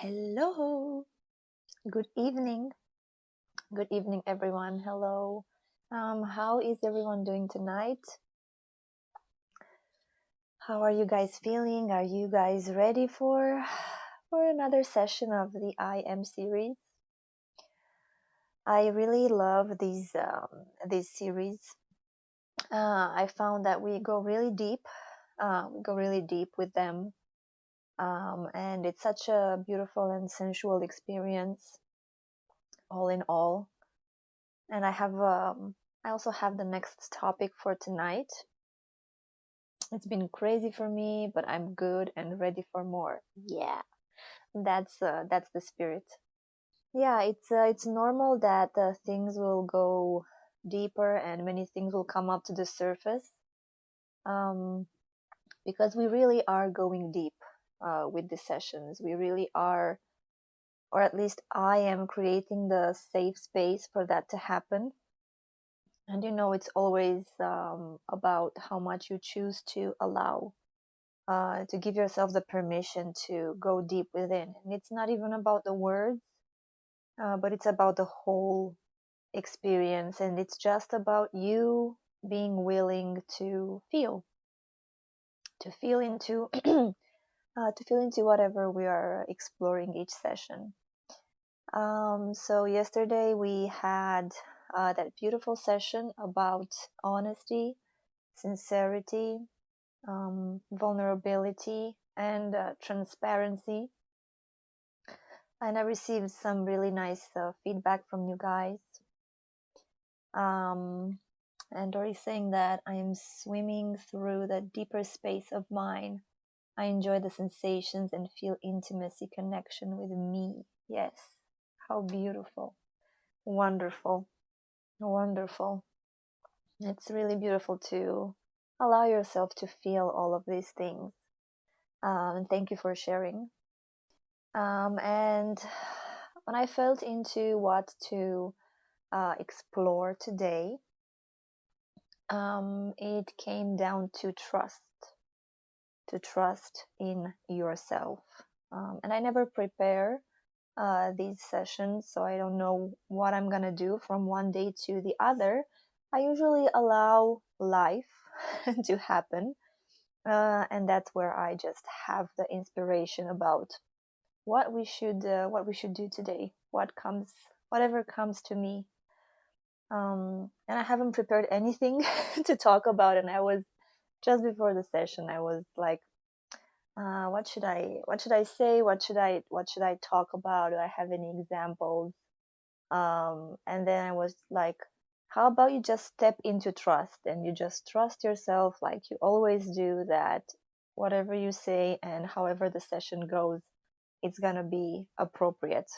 Hello. Good evening. Good evening, everyone. Hello. How is everyone doing tonight? How are you guys feeling? Are you guys ready for another session of the I Am series? I really love these series. I found that we go really deep. We go really deep with them, and it's such a beautiful and sensual experience, all in all. And I also have the next topic for tonight. It's been crazy for me, but I'm good and ready for more. Yeah, that's the spirit. Yeah, it's normal that things will go deeper and many things will come up to the surface. Um, because we really are going deep with the sessions. We really are, or at least I am creating the safe space for that to happen. And it's always about how much you choose to allow, to give yourself the permission to go deep within. And it's not even about the words, but it's about the whole experience. And it's just about you being willing to feel into, to feel into whatever we are exploring each session. So yesterday we had that beautiful session about honesty, sincerity, vulnerability, and transparency. And I received some really nice feedback from you guys. And Dory saying that I am swimming through the deeper space of mine. I enjoy the sensations and feel intimacy, connection with me. Yes, how beautiful. Wonderful. Wonderful. It's really beautiful to allow yourself to feel all of these things. And thank you for sharing. And when I felt into what to explore today, it came down to trust in yourself. And I never prepare these sessions, so I don't know what I'm gonna do from one day to the other. I usually allow life to happen, and that's where I just have the inspiration about what we should do today, whatever comes to me. And I haven't prepared anything to talk about, and I was just before the session I was like, what should I say, what should I talk about, do I have any examples? And then I was like, how about you just step into trust and you just trust yourself like you always do, that whatever you say and however the session goes, it's gonna be appropriate.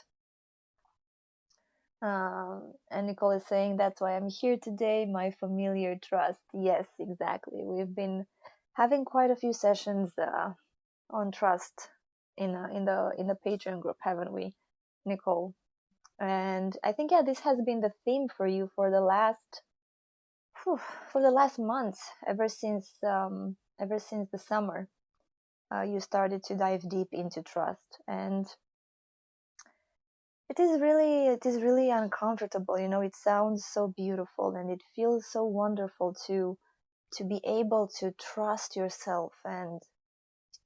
And Nicole is saying, that's why I'm here today, my familiar trust. Yes, exactly. We've been having quite a few sessions on trust in the Patreon group, haven't we, Nicole? And I think, yeah, this has been the theme for you for the last months, ever since the summer. You started to dive deep into trust, and it is really uncomfortable. It sounds so beautiful and it feels so wonderful to be able to trust yourself and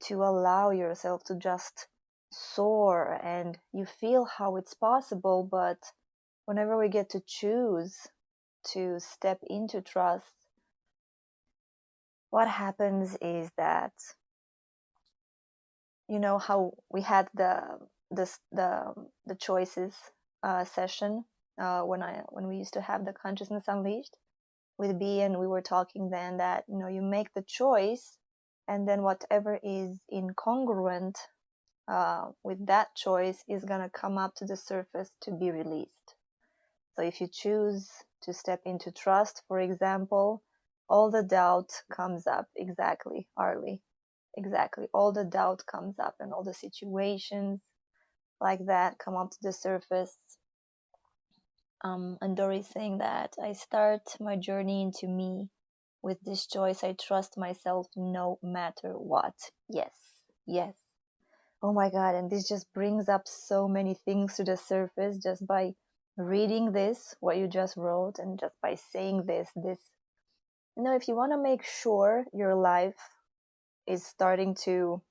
to allow yourself to just soar, and you feel how it's possible. But whenever we get to choose to step into trust, what happens is that, how we had the choices session, when we used to have the consciousness unleashed with B, and we were talking then that you make the choice, and then whatever is incongruent with that choice is gonna come up to the surface to be released. So if you choose to step into trust, for example, all the doubt comes up. Exactly, Arlie. Exactly. All the doubt comes up, and all the situations like that come up to the surface. And Dory saying that I start my journey into me with this choice. I trust myself no matter what. Yes, yes. Oh my God, and this just brings up so many things to the surface just by reading this, what you just wrote, and just by saying this. If you want to make sure your life is starting to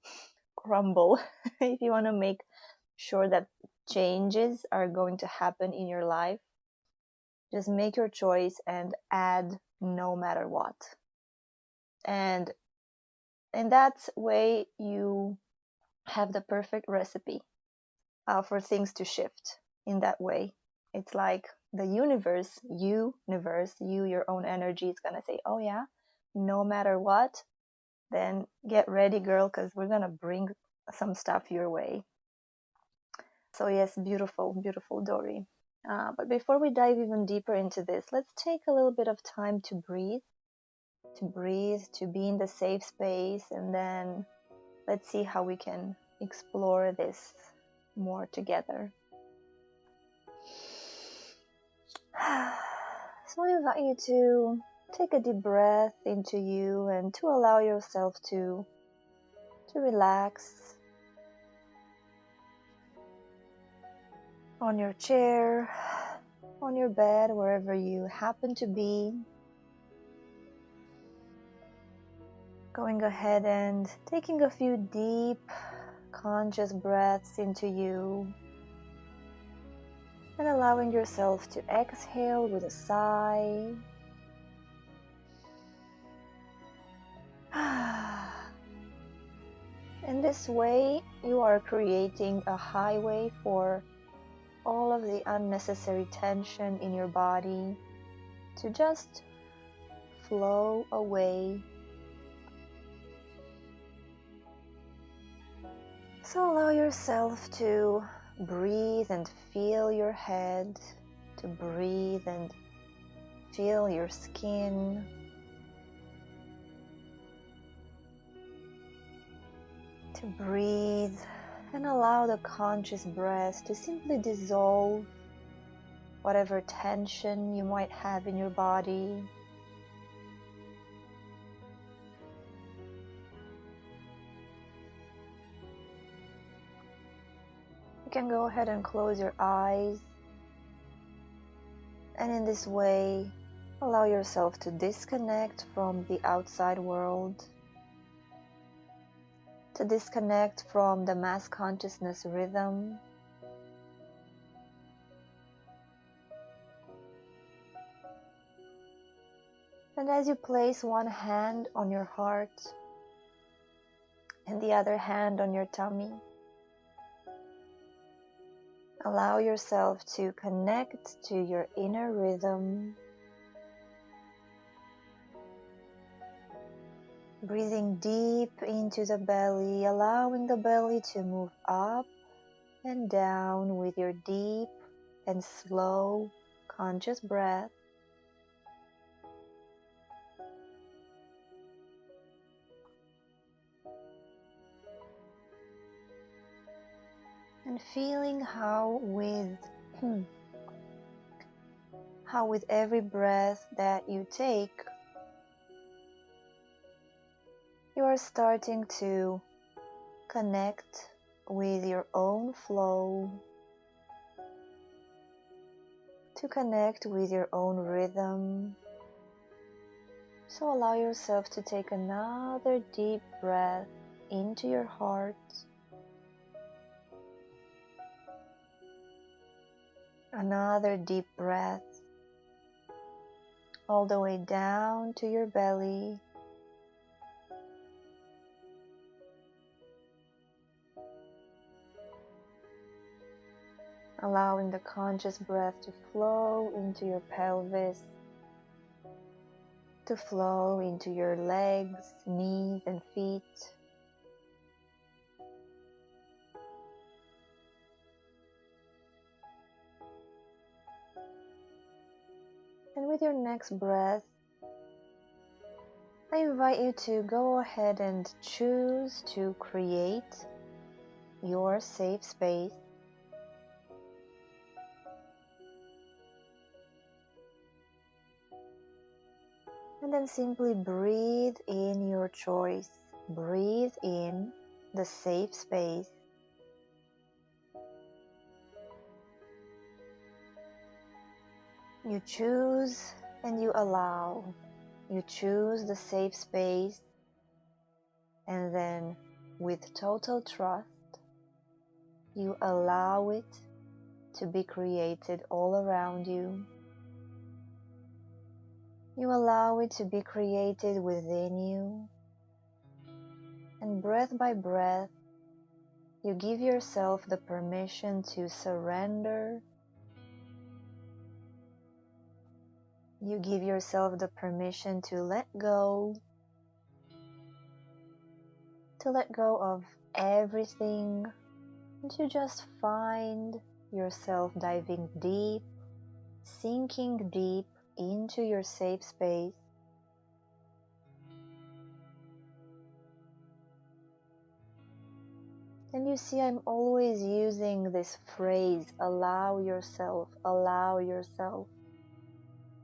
crumble, if you want to make sure that changes are going to happen in your life, just make your choice and add no matter what. And in that way, you have the perfect recipe for things to shift in that way. It's like the universe, you, your own energy is going to say, oh yeah, no matter what, then get ready, girl, because we're going to bring some stuff your way. So yes, beautiful, beautiful, Dory. But before we dive even deeper into this, let's take a little bit of time to breathe, to be in the safe space, and then let's see how we can explore this more together. So I invite you to take a deep breath into you and to allow yourself to relax on your chair, on your bed, wherever you happen to be. Going ahead and taking a few deep, conscious breaths into you and allowing yourself to exhale with a sigh. In this way, you are creating a highway for all of the unnecessary tension in your body to just flow away. So allow yourself to breathe and feel your head, to breathe and feel your skin. To breathe and allow the conscious breath to simply dissolve whatever tension you might have in your body. You can go ahead and close your eyes, and in this way, allow yourself to disconnect from the outside world, to disconnect from the mass consciousness rhythm. And as you place one hand on your heart and the other hand on your tummy, allow yourself to connect to your inner rhythm, breathing deep into the belly, allowing the belly to move up and down with your deep and slow conscious breath. And feeling how with every breath that you take, you are starting to connect with your own flow, to connect with your own rhythm. So allow yourself to take another deep breath into your heart. Another deep breath all the way down to your belly. Allowing the conscious breath to flow into your pelvis, to flow into your legs, knees, and feet. And with your next breath, I invite you to go ahead and choose to create your safe space. And then simply breathe in your choice. Breathe in the safe space. You choose and you allow. You choose the safe space, and then with total trust, you allow it to be created all around you. You allow it to be created within you. And breath by breath, you give yourself the permission to surrender. You give yourself the permission to let go of everything, and to just find yourself diving deep, sinking deep into your safe space. And you see, I'm always using this phrase, allow yourself,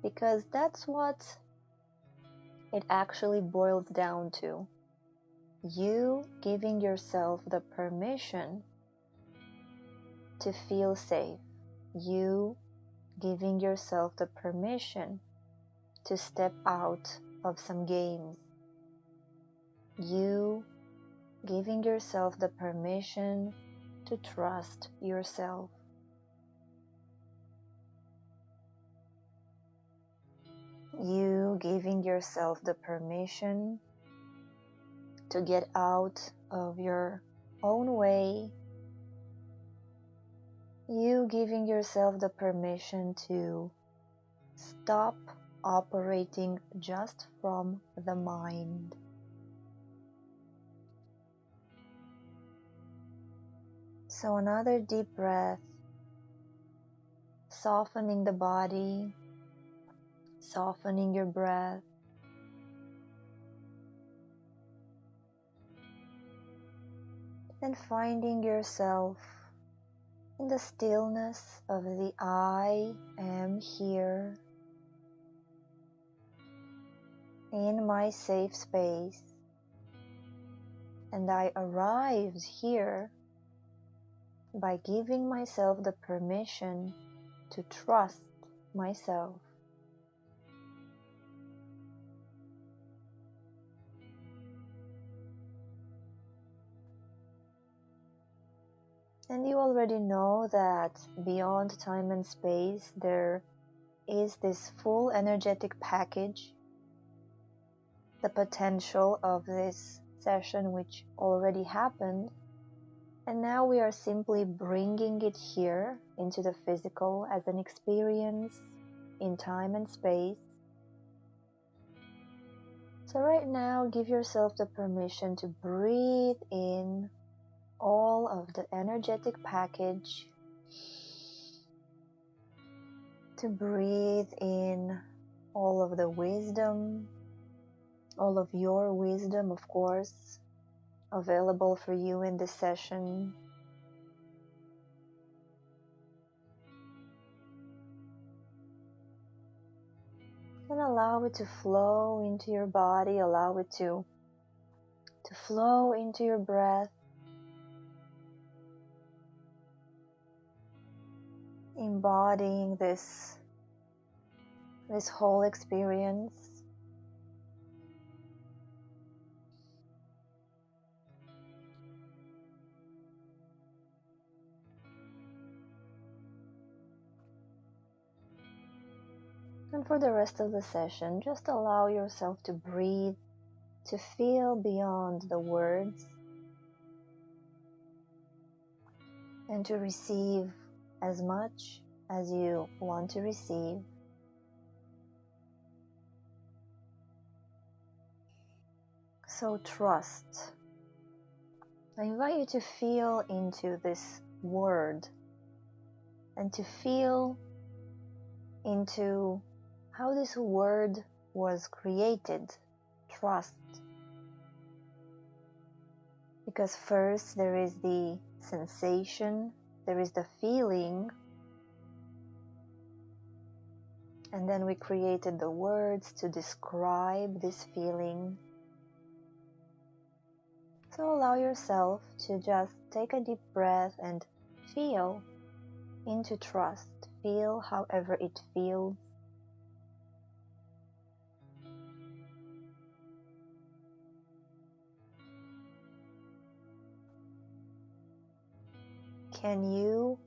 because that's what it actually boils down to. You giving yourself the permission to feel safe. You giving yourself the permission to step out of some games. You giving yourself the permission to trust yourself. You giving yourself the permission to get out of your own way. You giving yourself the permission to stop operating just from the mind. So another deep breath, softening the body, softening your breath. And finding yourself in the stillness of the I am here, in my safe space, and I arrived here by giving myself the permission to trust myself. And you already know that beyond time and space, there is this full energetic package, the potential of this session which already happened, and now we are simply bringing it here into the physical as an experience in time and space. So right now, give yourself the permission to breathe in all of the energetic package, to breathe in all of the wisdom, all of your wisdom, of course, available for you in this session. And allow it to flow into your body, allow it to flow into your breath, embodying this whole experience. And for the rest of the session, just allow yourself to breathe, to feel beyond the words, and to receive as much as you want to receive. So trust. I invite you to feel into this word and to feel into how this word was created, trust. Because first there is the sensation, there is the feeling, and then we created the words to describe this feeling. So allow yourself to just take a deep breath and feel into trust. Feel however it feels. Can you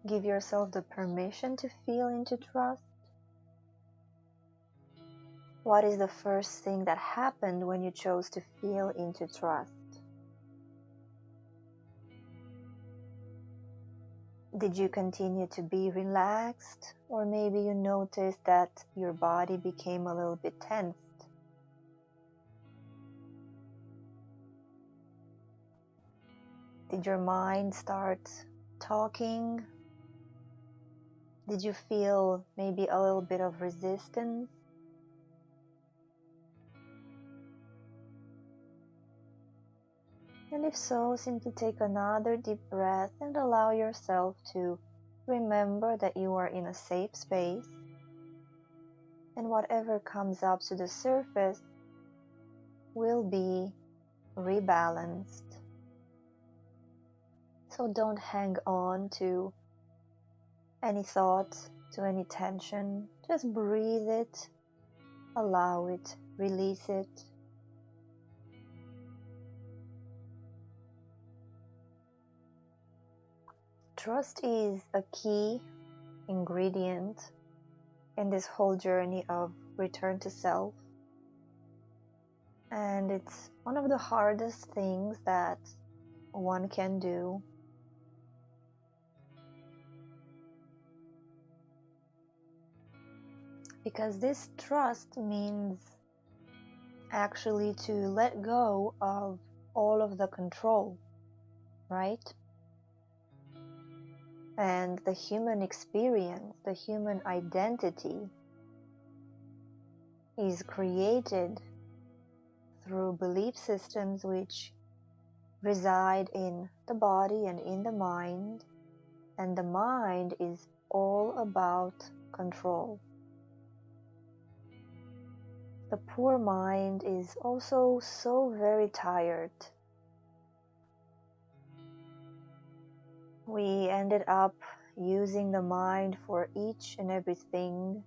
give yourself the permission to feel into trust? What is the first thing that happened when you chose to feel into trust? Did you continue to be relaxed, or maybe you noticed that your body became a little bit tensed? Did your mind start talking? Did you feel maybe a little bit of resistance? And if so, simply take another deep breath and allow yourself to remember that you are in a safe space, and whatever comes up to the surface will be rebalanced. So don't hang on to any thought, to any tension. Just breathe it, allow it, release it. Trust is a key ingredient in this whole journey of return to self. And it's one of the hardest things that one can do. Because this trust means actually to let go of all of the control, right? And the human experience, the human identity is created through belief systems which reside in the body and in the mind, and the mind is all about control. The poor mind is also so very tired. We ended up using the mind for each and everything.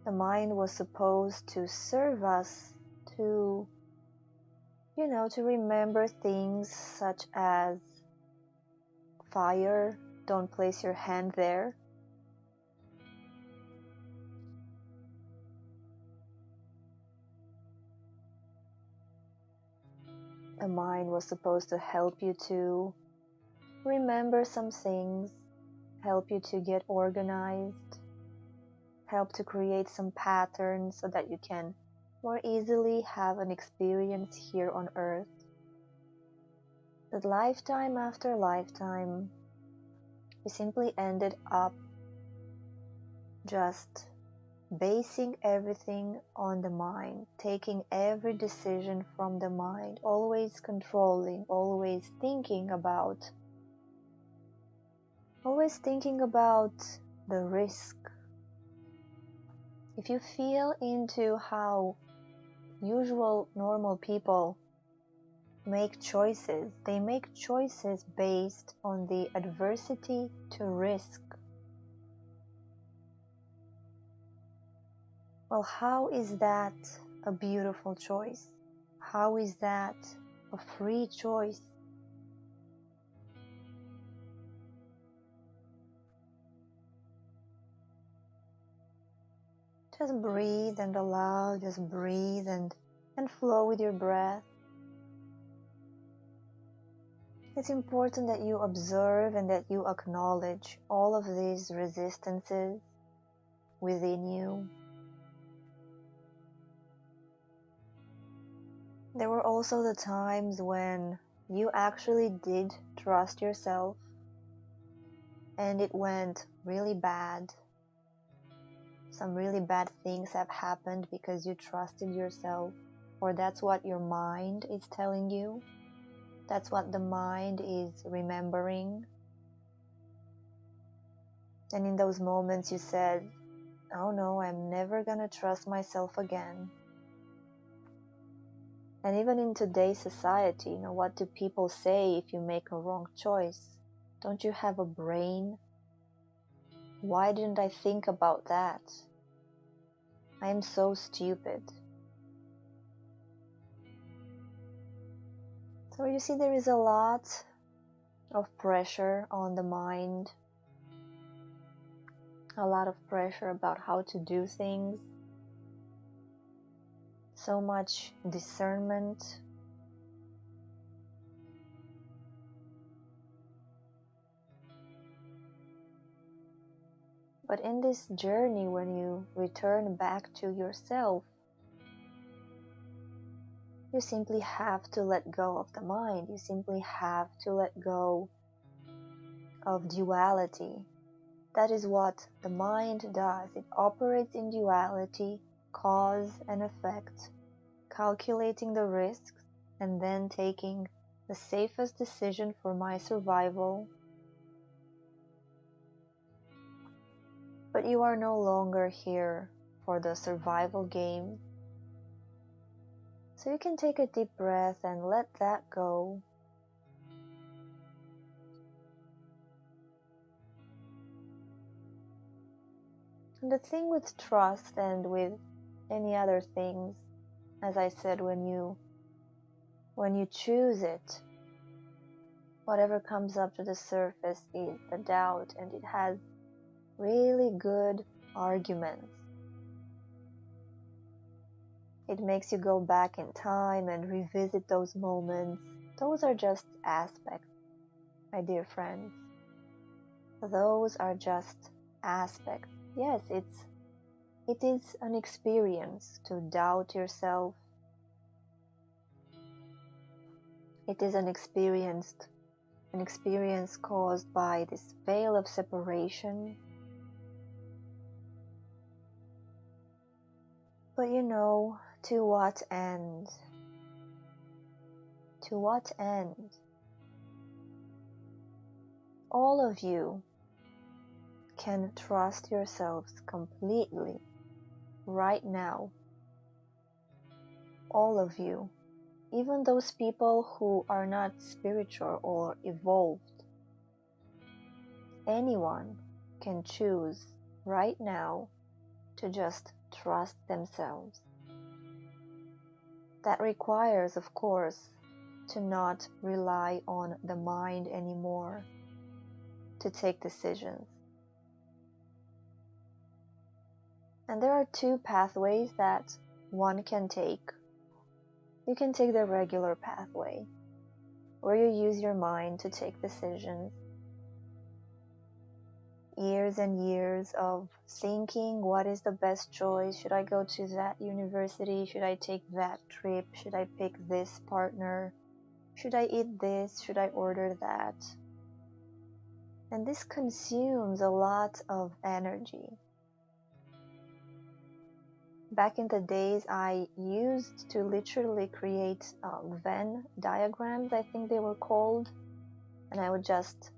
The mind was supposed to serve us, to remember things such as fire, don't place your hand there. The mind was supposed to help you to remember some things, help you to get organized, help to create some patterns so that you can more easily have an experience here on earth. That lifetime after lifetime, we simply ended up just basing everything on the mind, taking every decision from the mind, always controlling, always thinking about the risk. If you feel into how usual normal people make choices, they make choices based on the adversity to risk. Well, how is that a beautiful choice? How is that a free choice? Just breathe and allow, just breathe and flow with your breath. It's important that you observe and that you acknowledge all of these resistances within you. There were also the times when you actually did trust yourself and it went really bad. Some really bad things have happened because you trusted yourself, or that's what your mind is telling you. That's what the mind is remembering. And in those moments you said, oh no, I'm never gonna trust myself again. And even in today's society, what do people say if you make a wrong choice? Don't you have a brain? Why didn't I think about that? I am so stupid. So you see, there is a lot of pressure on the mind, a lot of pressure about how to do things, so much discernment. But in this journey, when you return back to yourself, you simply have to let go of the mind. You simply have to let go of duality. That is what the mind does. It operates in duality, cause and effect, calculating the risks, and then taking the safest decision for my survival. But you are no longer here for the survival game. So you can take a deep breath and let that go. And the thing with trust and with any other things, as I said, when you choose it, whatever comes up to the surface is the doubt, and it has really good arguments. It makes you go back in time and revisit those moments. Those are just aspects, my dear friends. Those are just aspects. Yes, it is an experience to doubt yourself. It is an experience caused by this veil of separation. But to what end? To what end? All of you can trust yourselves completely right now. All of you, even those people who are not spiritual or evolved, anyone can choose right now to just trust themselves. That requires, of course, to not rely on the mind anymore to take decisions. And there are two pathways that one can take. You can take the regular pathway, where you use your mind to take decisions. Years and years of thinking, what is the best choice? Should I go to that university? Should I take that trip? Should I pick this partner? Should I eat this? Should I order that? And this consumes a lot of energy. Back in the days, I used to literally create Venn diagrams, I think they were called, and I would just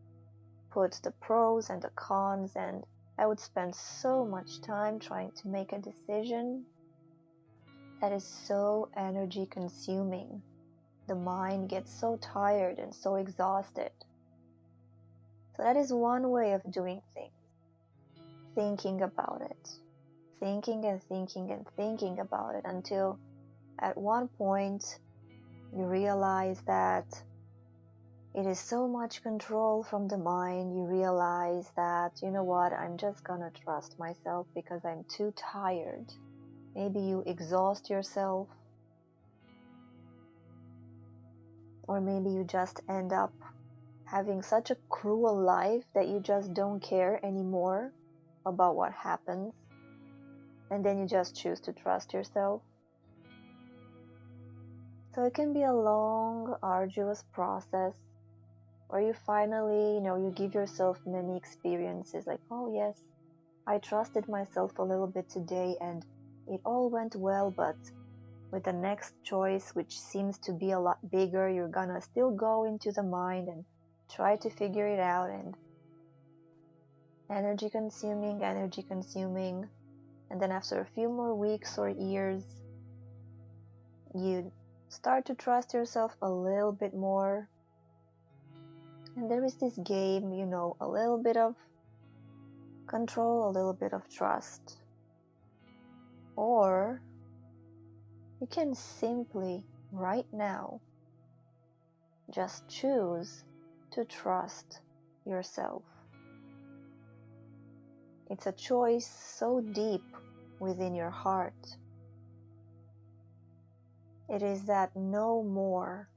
put the pros and the cons, and I would spend so much time trying to make a decision that is so energy consuming. The mind gets so tired and so exhausted. So that is one way of doing things. Thinking about it. Thinking and thinking and thinking about it until at one point you realize that it is so much control from the mind. You realize that, you know what, I'm just gonna trust myself because I'm too tired. Maybe you exhaust yourself, or maybe you just end up having such a cruel life that you just don't care anymore about what happens, and then you just choose to trust yourself. So it can be a long, arduous process where you finally, you give yourself many experiences like, oh yes, I trusted myself a little bit today and it all went well, but with the next choice, which seems to be a lot bigger, you're gonna still go into the mind and try to figure it out, and energy consuming, and then after a few more weeks or years, you start to trust yourself a little bit more, and there is this game, a little bit of control, a little bit of trust. Or you can simply, right now, just choose to trust yourself. It's a choice so deep within your heart. It is that no more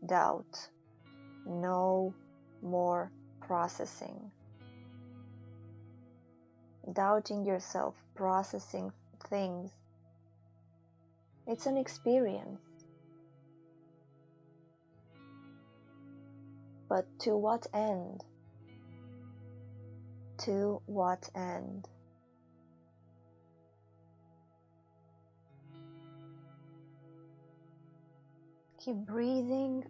doubt, no more processing. Doubting yourself, processing things, it's an experience. But to what end? To what end? Keep breathing.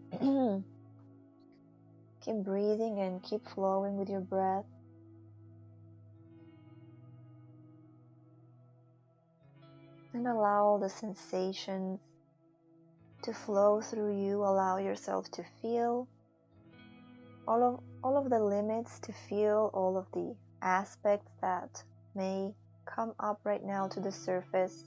Keep breathing and keep flowing with your breath. And allow the sensations to flow through you. Allow yourself to feel all of the limits, to feel all of the aspects that may come up right now to the surface.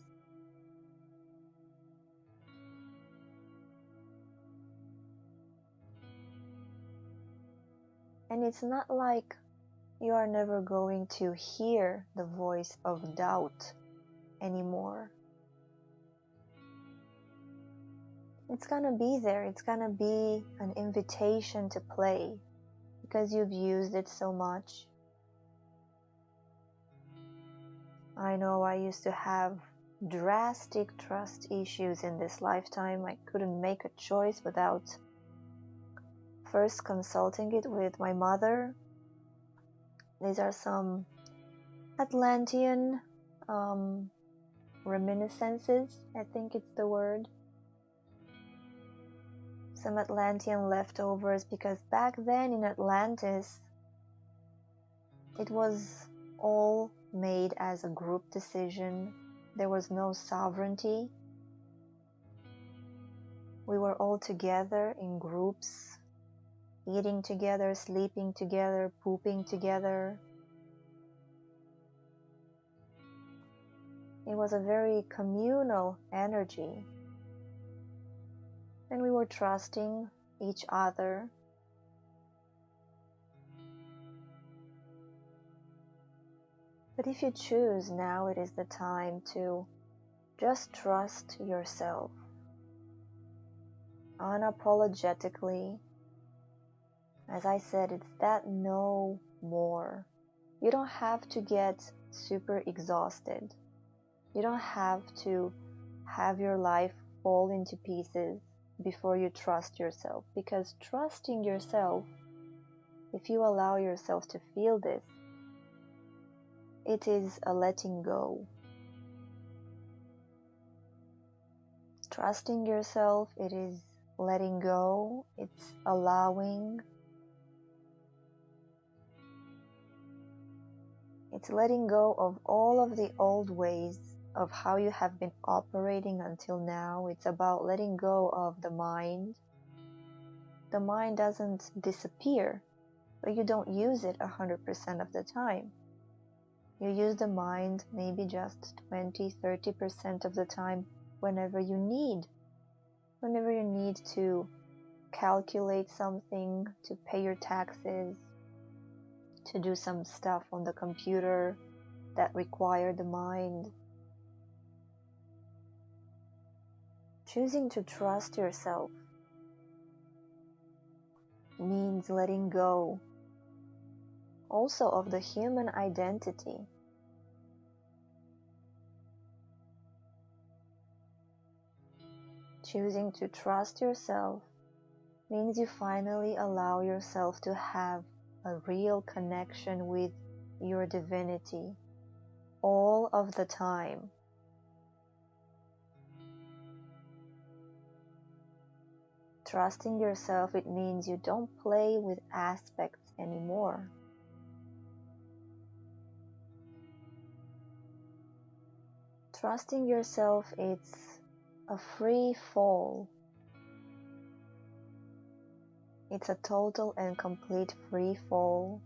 And it's not like you are never going to hear the voice of doubt anymore. It's gonna be there. It's gonna be an invitation to play because you've used it so much. I know I used to have drastic trust issues in this lifetime. I couldn't make a choice without first consulting it with my mother. These are some Atlantean reminiscences, I think it's the word. Some Atlantean leftovers, because back then in Atlantis, it was all made as a group decision. There was no sovereignty. We were all together in groups, eating together, sleeping together, pooping together. It was a very communal energy. And we were trusting each other. But if you choose, now it is the time to just trust yourself unapologetically. As I said, it's that no more. You don't have to get super exhausted. You don't have to have your life fall into pieces before you trust yourself, because trusting yourself, if you allow yourself to feel this, it is a letting go. Trusting yourself, it is letting go, it's allowing, it's letting go of all of the old ways of how you have been operating until now. It's about letting go of the mind. The mind doesn't disappear, but you don't use it 100% of the time. You use the mind maybe just 20-30% of the time whenever you need to calculate something, to pay your taxes, to do some stuff on the computer that require the mind. Choosing to trust yourself means letting go also of the human identity. Choosing to trust yourself means you finally allow yourself to have a real connection with your divinity all of the time. Trusting yourself, it means you don't play with aspects anymore. Trusting yourself, it's a free fall. It's a total and complete free fall.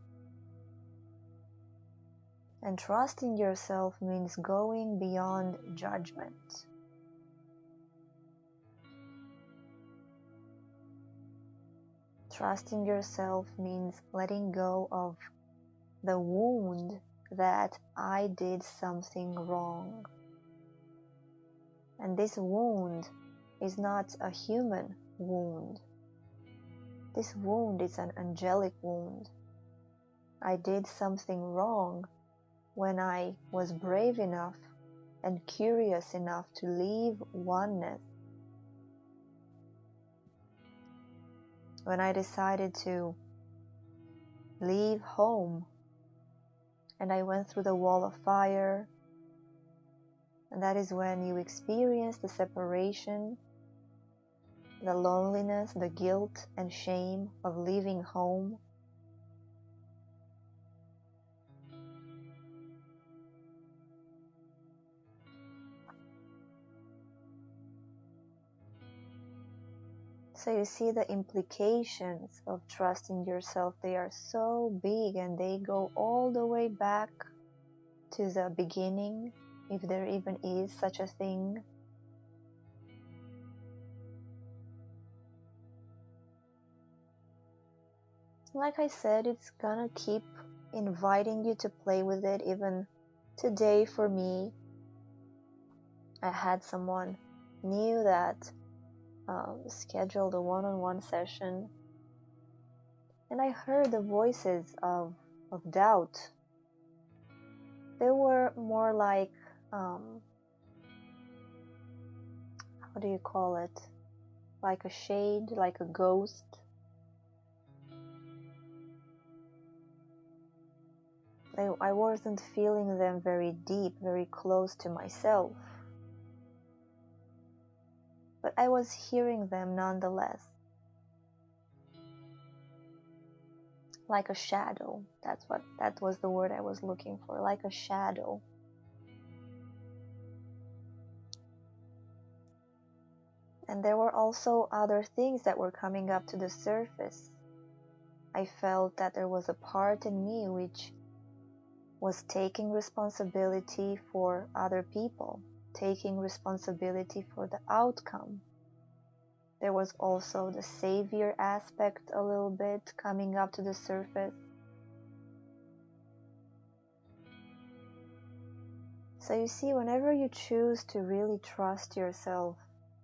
And trusting yourself means going beyond judgment. Trusting yourself means letting go of the wound that I did something wrong. And this wound is not a human wound. This wound is an angelic wound. I did something wrong when I was brave enough and curious enough to leave oneness. When I decided to leave home and I went through the wall of fire, and that is when you experience the separation, the loneliness, the guilt and shame of leaving home. So you see the implications of trusting yourself. They are so big and they go all the way back to the beginning, if there even is such a thing. Like I said, it's gonna keep inviting you to play with it. Even today for me, I had someone new that scheduled a one-on-one session, and I heard the voices of doubt. They were more like, how do you call it? Like a shade, like a ghost. I wasn't feeling them very deep, very close to myself. But I was hearing them nonetheless. Like a shadow. That was the word I was looking for. Like a shadow. And there were also other things that were coming up to the surface. I felt that there was a part in me which was taking responsibility for other people, taking responsibility for the outcome. There was also the savior aspect a little bit coming up to the surface. So you see, whenever you choose to really trust yourself,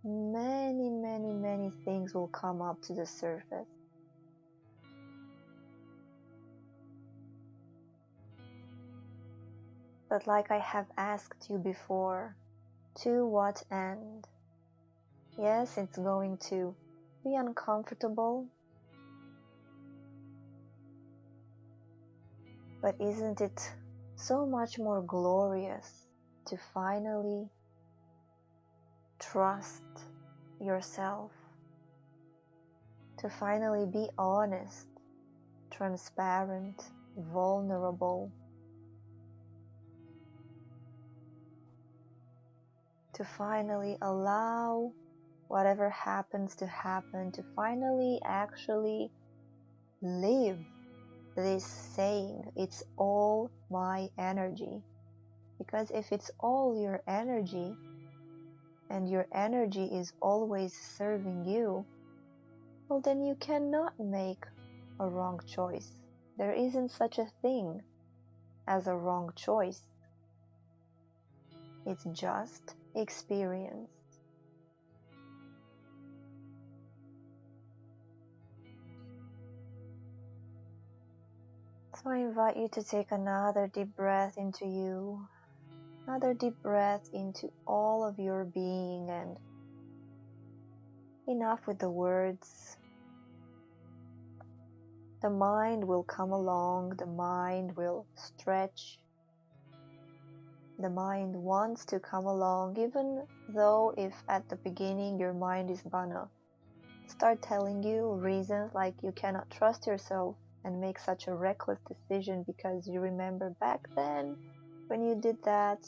many things will come up to the surface. But like I have asked you before, to what end? Yes, it's going to be uncomfortable, but isn't it so much more glorious to finally trust yourself, to finally be honest, transparent, vulnerable, to finally allow whatever happens to happen, to finally actually live this saying, it's all my energy. Because if it's all your energy, and your energy is always serving you, well, then you cannot make a wrong choice. There isn't such a thing as a wrong choice. It's just experience. So I invite you to take another deep breath into you, another deep breath into all of your being, and enough with the words. The mind will come along, the mind will stretch. The mind wants to come along, even though if at the beginning your mind is gonna start telling you reasons like you cannot trust yourself and make such a reckless decision because you remember back then when you did that.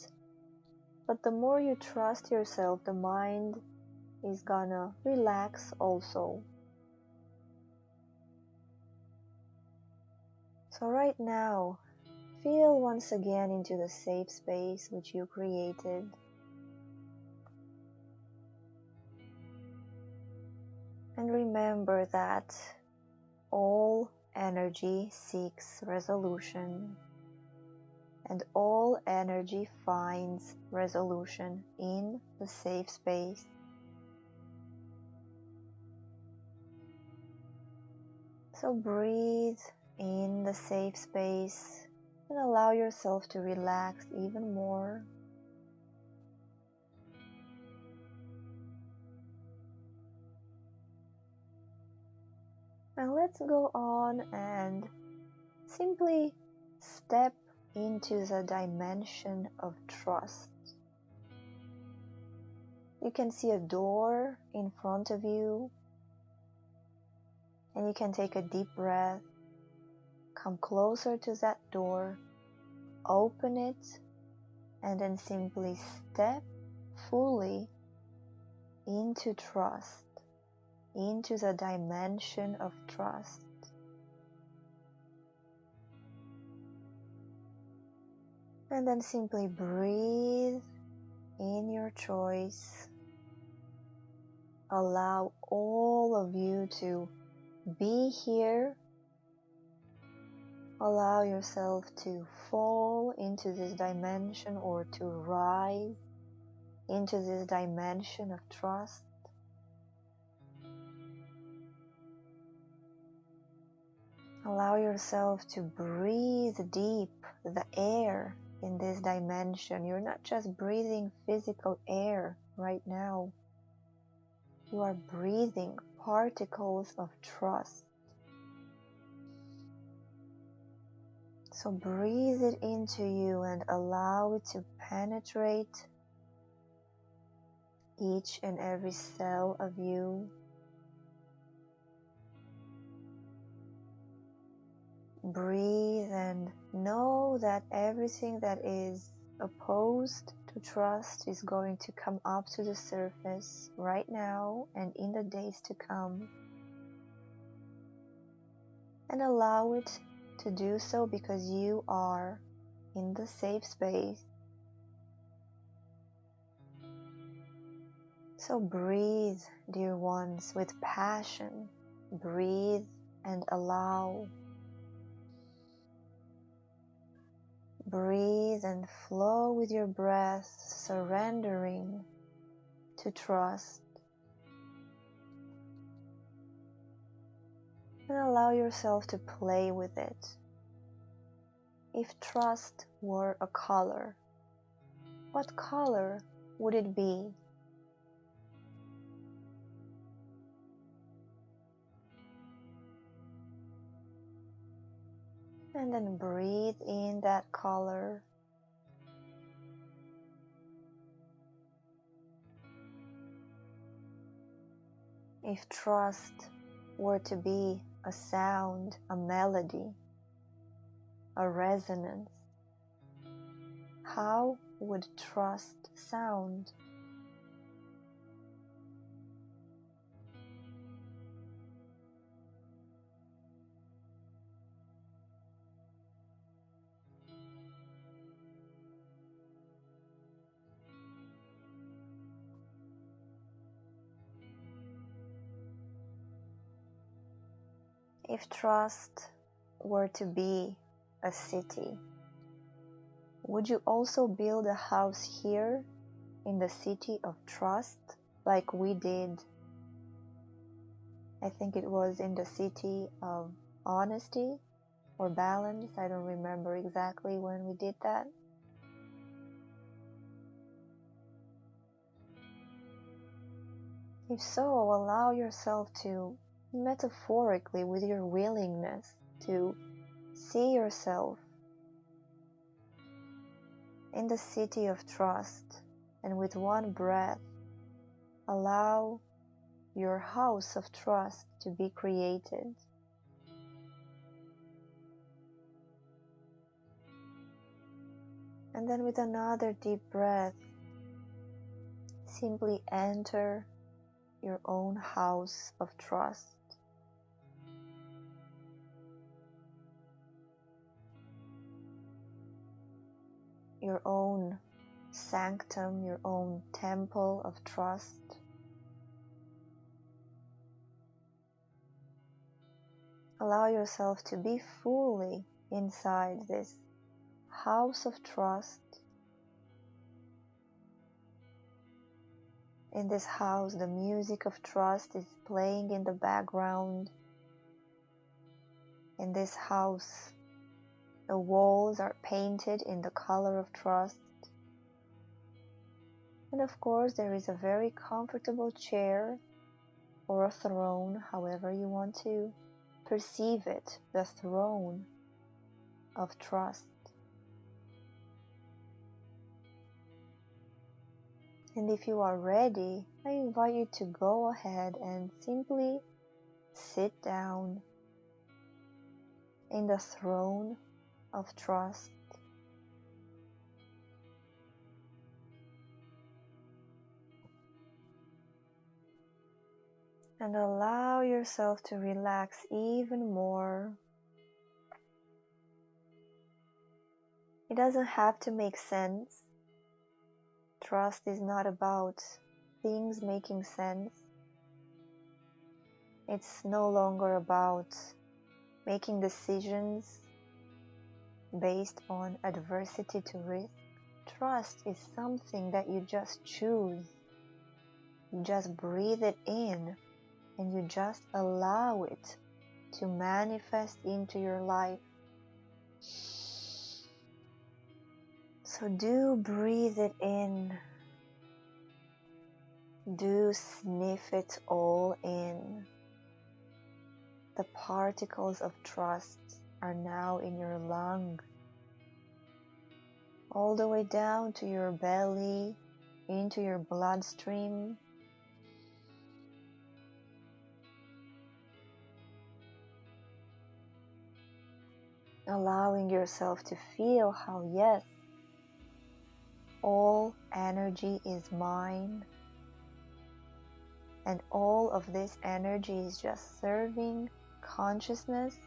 But the more you trust yourself, the mind is gonna relax also. So right now, feel once again into the safe space which you created. And remember that all energy seeks resolution, and all energy finds resolution in the safe space. So breathe in the safe space and allow yourself to relax even more. And let's go on and simply step into the dimension of trust. You can see a door in front of you, and you can take a deep breath, come closer to that door, open it, and then simply step fully into trust, into the dimension of trust. And then simply breathe in your choice. Allow all of you to be here. Allow yourself to fall into this dimension or to rise into this dimension of trust. Allow yourself to breathe deep the air in this dimension. You're not just breathing physical air right now. You are breathing particles of trust. So breathe it into you and allow it to penetrate each and every cell of you. Breathe and know that everything that is opposed to trust is going to come up to the surface right now and in the days to come. And allow it to do so because you are in the safe space. So breathe, dear ones, with passion. Breathe and allow. Breathe and flow with your breath, surrendering to trust. And allow yourself to play with it. If trust were a color, what color would it be? And then breathe in that color. If trust were to be a sound, a melody, a resonance, how would trust sound? If trust were to be a city, would you also build a house here in the city of trust like we did? I think it was in the city of honesty or balance. I don't remember exactly when we did that. If so, allow yourself to, metaphorically, with your willingness to see yourself in the city of trust, and with one breath, allow your house of trust to be created. And then with another deep breath, simply enter your own house of trust. Your own sanctum, your own temple of trust. Allow yourself to be fully inside this house of trust. In this house, the music of trust is playing in the background. In this house, the walls are painted in the color of trust. And of course, there is a very comfortable chair or a throne, however you want to perceive it, the throne of trust. And if you are ready, I invite you to go ahead and simply sit down in the throne of trust. And allow yourself to relax even more. It doesn't have to make sense. Trust is not about things making sense. It's no longer about making decisions based on adversity to risk. Trust is something that you just choose. You just breathe it in and you just allow it to manifest into your life. So do breathe it in. Do sniff it all in. The particles of trust are now in your lung, all the way down to your belly, into your bloodstream. Allowing yourself to feel how, yes, all energy is mine, and all of this energy is just serving consciousness.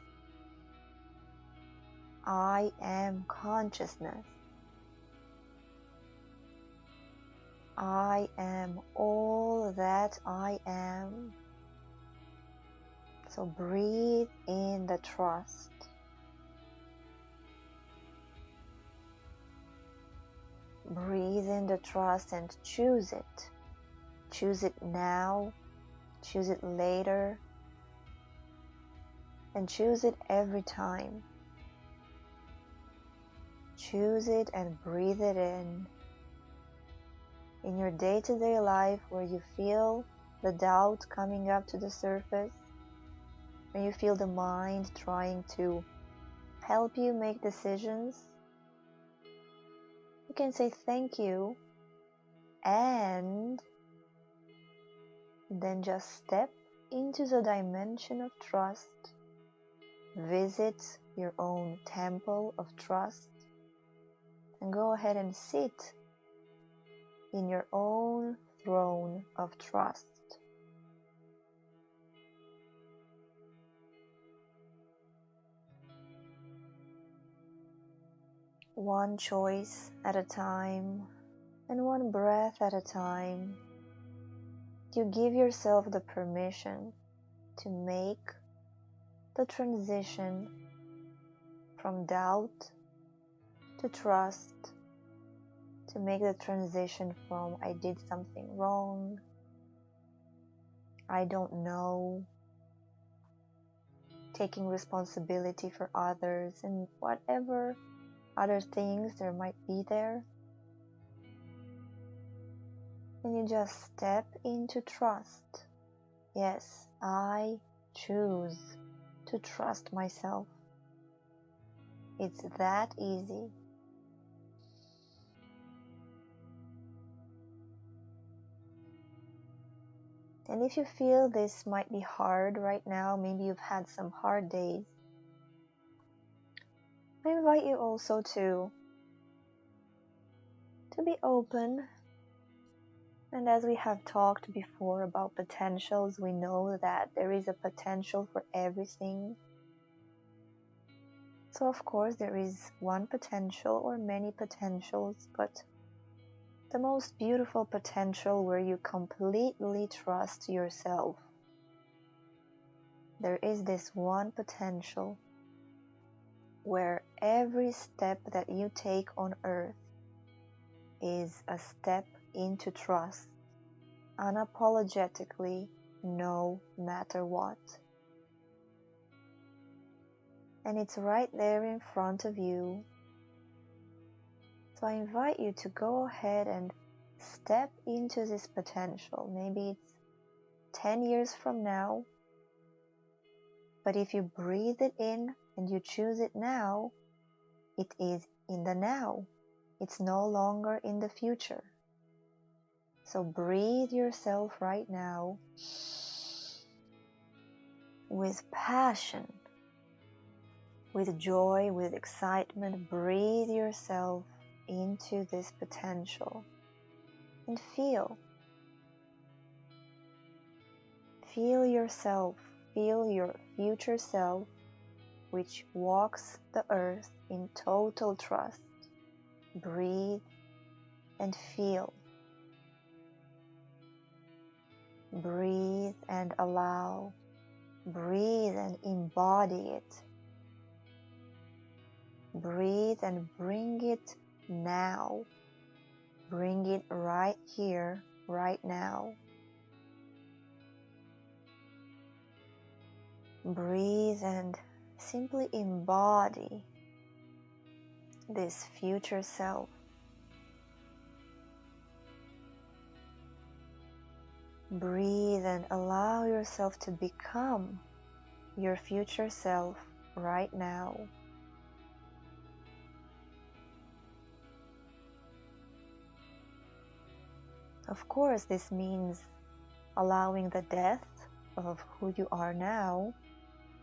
I am consciousness. I am all that I am. So breathe in the trust. Breathe in the trust and choose it. Choose it now, choose it later, and choose it every time. Choose it and breathe it in. In your day-to-day life where you feel the doubt coming up to the surface, when you feel the mind trying to help you make decisions, you can say thank you and then just step into the dimension of trust. Visit your own temple of trust and go ahead and sit in your own throne of trust. One choice at a time and one breath at a time, you give yourself the permission to make the transition from doubt to trust, to make the transition from I did something wrong, I don't know, taking responsibility for others and whatever other things there might be there. And you just step into trust. Yes, I choose to trust myself. It's that easy. And if you feel this might be hard right now, maybe you've had some hard days, I invite you also to be open. And as we have talked before about potentials, we know that there is a potential for everything. So of course there is one potential or many potentials, but the most beautiful potential where you completely trust yourself. there is this one potential where every step that you take on earth is a step into trust, unapologetically, no matter what. And it's right there in front of you. So I invite you to go ahead and step into this potential. Maybe it's 10 years from now, but if you breathe it in and you choose it now, it is in the now. It's no longer in the future. So breathe yourself right now with passion, with joy, with excitement. Breathe yourself into this potential and feel yourself, feel your future self, which walks the earth in total trust. Breathe and feel. Breathe and allow. Breathe and embody it. Breathe and bring it now. Bring it right here, right now. Breathe and simply embody this future self. Breathe and allow yourself to become your future self right now. Of course, this means allowing the death of who you are now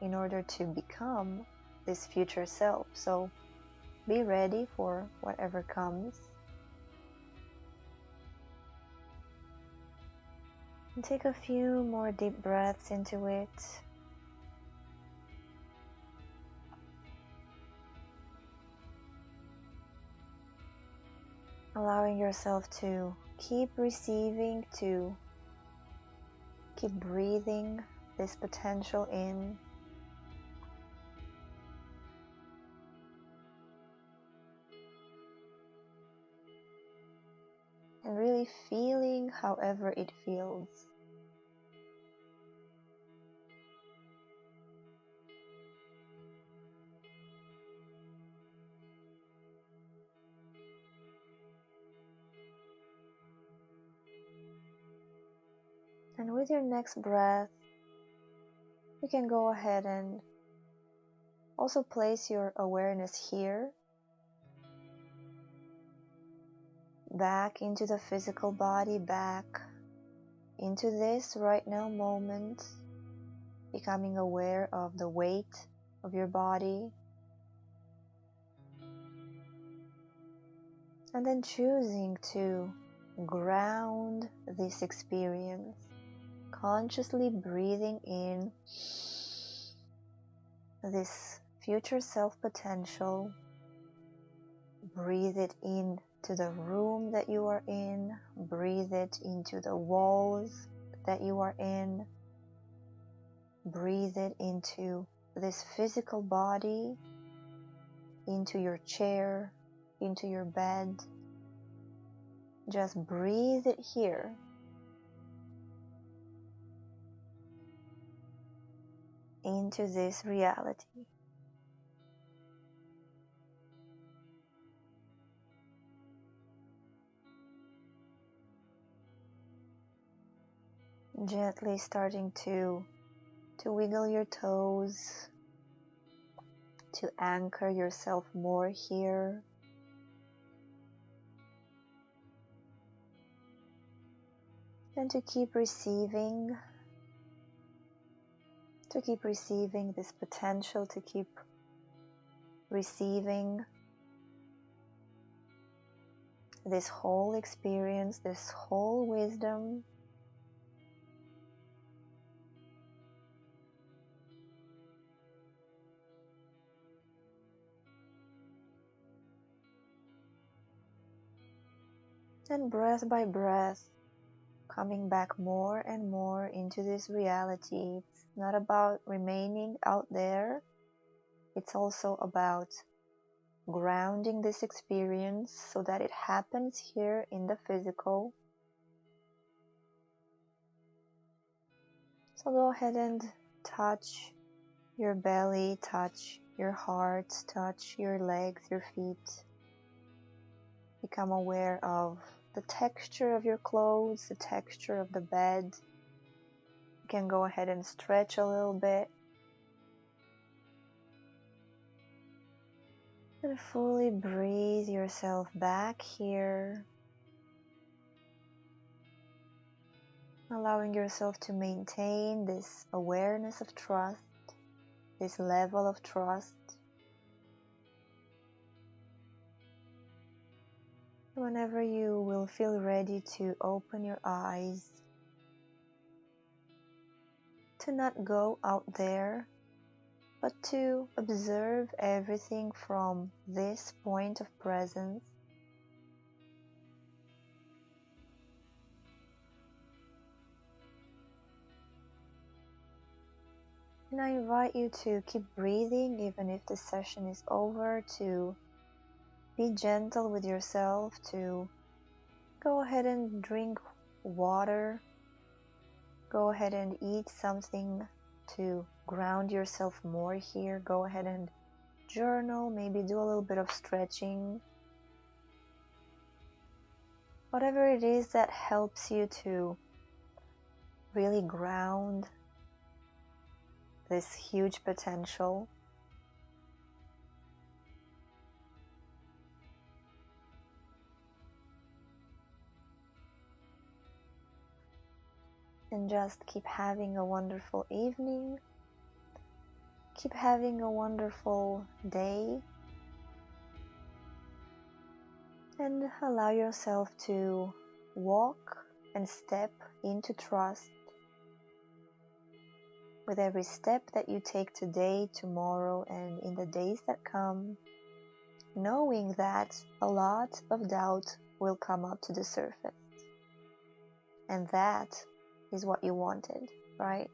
in order to become this future self. So be ready for whatever comes. And take a few more deep breaths into it. Allowing yourself to keep receiving, to keep breathing this potential in. And really feeling however it feels. And with your next breath, you can go ahead and also place your awareness here, back into the physical body, back into this right now moment, becoming aware of the weight of your body, and then choosing to ground this experience, consciously breathing in this future self potential. Breathe it into the room that you are in. Breathe it into the walls that you are in. Breathe it into this physical body, into your chair, into your bed. Just breathe it here. Into this reality. Gently starting to wiggle your toes, to anchor yourself more here. And to keep receiving this potential, to keep receiving this whole experience, this whole wisdom. And breath by breath, coming back more and more into this reality. It's not about remaining out there. It's also about grounding this experience so that it happens here in the physical. So go ahead and touch your belly, touch your heart, touch your legs, your feet. Become aware of the texture of your clothes, the texture of the bed. You can go ahead and stretch a little bit. And fully breathe yourself back here. Allowing yourself to maintain this awareness of trust, this level of trust. Whenever you will feel ready to open your eyes, to not go out there, but to observe everything from this point of presence. And I invite you to keep breathing even if the session is over, to be gentle with yourself, to go ahead and drink water, go ahead and eat something to ground yourself more here. Go ahead and journal, maybe do a little bit of stretching. Whatever it is that helps you to really ground this huge potential. And just keep having a wonderful evening. Keep having a wonderful day. And allow yourself to walk and step into trust with every step that you take today, tomorrow, and in the days that come, knowing that a lot of doubt will come up to the surface. And that is what you wanted, right?